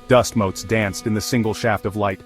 Dust motes danced in the single shaft of light.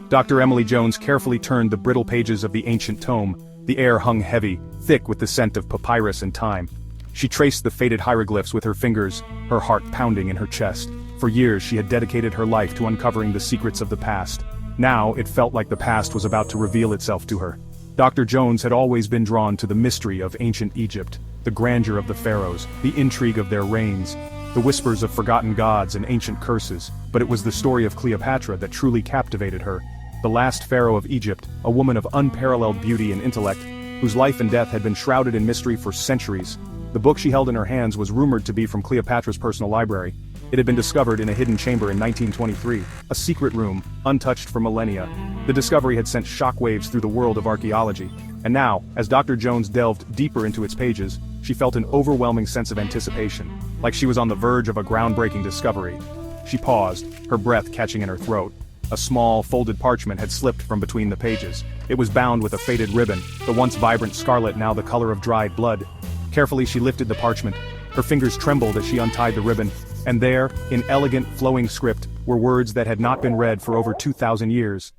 Dr. Emily Jones carefully turned the brittle pages of the ancient tome. The air hung heavy, thick with the scent of papyrus and thyme. She traced the faded hieroglyphs with her fingers, her heart pounding in her chest. For years she had dedicated her life to uncovering the secrets of the past. Now it felt like the past was about to reveal itself to her. Dr. Jones had always been drawn to the mystery of ancient Egypt, the grandeur of the pharaohs, the intrigue of their reigns, the whispers of forgotten gods and ancient curses, but it was the story of Cleopatra that truly captivated her. The last pharaoh of Egypt, a woman of unparalleled beauty and intellect, whose life and death had been shrouded in mystery for centuries. The book she held in her hands was rumored to be from Cleopatra's personal library. It had been discovered in a hidden chamber in 1923, a secret room, untouched for millennia. The discovery had sent shockwaves through the world of archaeology, and now, as Dr. Jones delved deeper into its pages, she felt an overwhelming sense of anticipation, like she was on the verge of a groundbreaking discovery. She paused, her breath catching in her throat. A small, folded parchment had slipped from between the pages. It was bound with a faded ribbon, the once vibrant scarlet now the color of dried blood. Carefully she lifted the parchment. Her fingers trembled as she untied the ribbon, and there, in elegant, flowing script, were words that had not been read for over 2,000 years.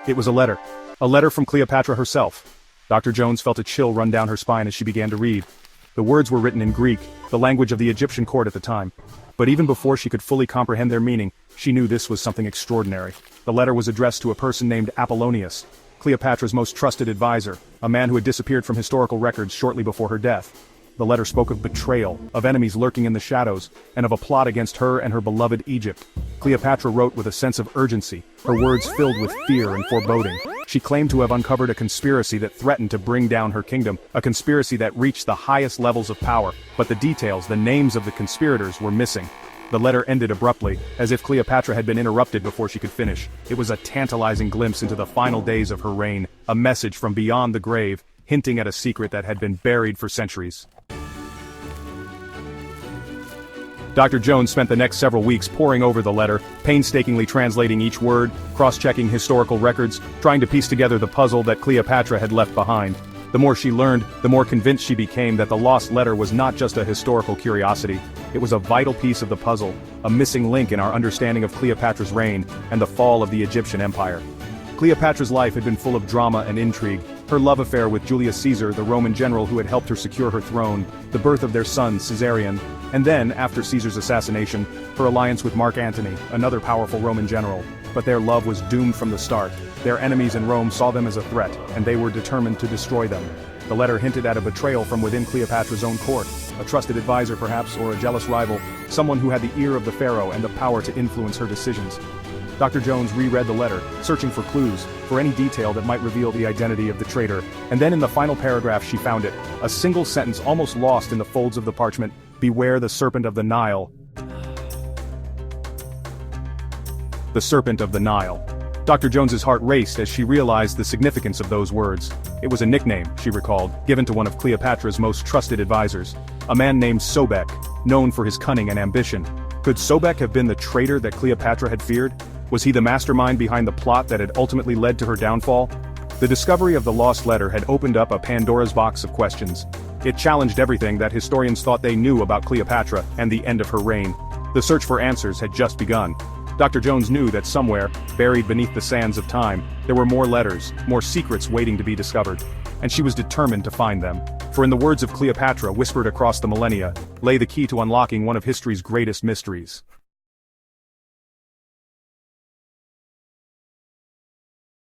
It was a letter from Cleopatra herself. Dr. Jones felt a chill run down her spine as she began to read. The words were written in Greek, the language of the Egyptian court at the time. But even before she could fully comprehend their meaning, she knew this was something extraordinary. The letter was addressed to a person named Apollonius, Cleopatra's most trusted advisor, a man who had disappeared from historical records shortly before her death. The letter spoke of betrayal, of enemies lurking in the shadows, and of a plot against her and her beloved Egypt. Cleopatra wrote with a sense of urgency, her words filled with fear and foreboding. She claimed to have uncovered a conspiracy that threatened to bring down her kingdom, a conspiracy that reached the highest levels of power, but the details, the names of the conspirators, were missing. The letter ended abruptly, as if Cleopatra had been interrupted before she could finish. It was a tantalizing glimpse into the final days of her reign, a message from beyond the grave, hinting at a secret that had been buried for centuries. Dr. Jones spent the next several weeks poring over the letter, painstakingly translating each word, cross-checking historical records, trying to piece together the puzzle that Cleopatra had left behind. The more she learned, the more convinced she became that the lost letter was not just a historical curiosity. It was a vital piece of the puzzle, a missing link in our understanding of Cleopatra's reign and the fall of the Egyptian Empire. Cleopatra's life had been full of drama and intrigue. Her love affair with Julius Caesar, the Roman general who had helped her secure her throne, the birth of their son, Caesarion, and then, after Caesar's assassination, her alliance with Mark Antony, another powerful Roman general. But their love was doomed from the start. Their enemies in Rome saw them as a threat, and they were determined to destroy them. The letter hinted at a betrayal from within Cleopatra's own court, a trusted advisor perhaps, or a jealous rival, someone who had the ear of the pharaoh and the power to influence her decisions. Dr. Jones reread the letter, searching for clues, for any detail that might reveal the identity of the traitor, and then in the final paragraph she found it, a single sentence almost lost in the folds of the parchment: "Beware the serpent of the Nile." The serpent of the Nile. Dr. Jones's heart raced as she realized the significance of those words. It was a nickname, she recalled, given to one of Cleopatra's most trusted advisors, a man named Sobek, known for his cunning and ambition. Could Sobek have been the traitor that Cleopatra had feared? Was he the mastermind behind the plot that had ultimately led to her downfall? The discovery of the lost letter had opened up a Pandora's box of questions. It challenged everything that historians thought they knew about Cleopatra and the end of her reign. The search for answers had just begun. Dr. Jones knew that somewhere, buried beneath the sands of time, there were more letters, more secrets waiting to be discovered. And she was determined to find them. For in the words of Cleopatra whispered across the millennia, lay the key to unlocking one of history's greatest mysteries.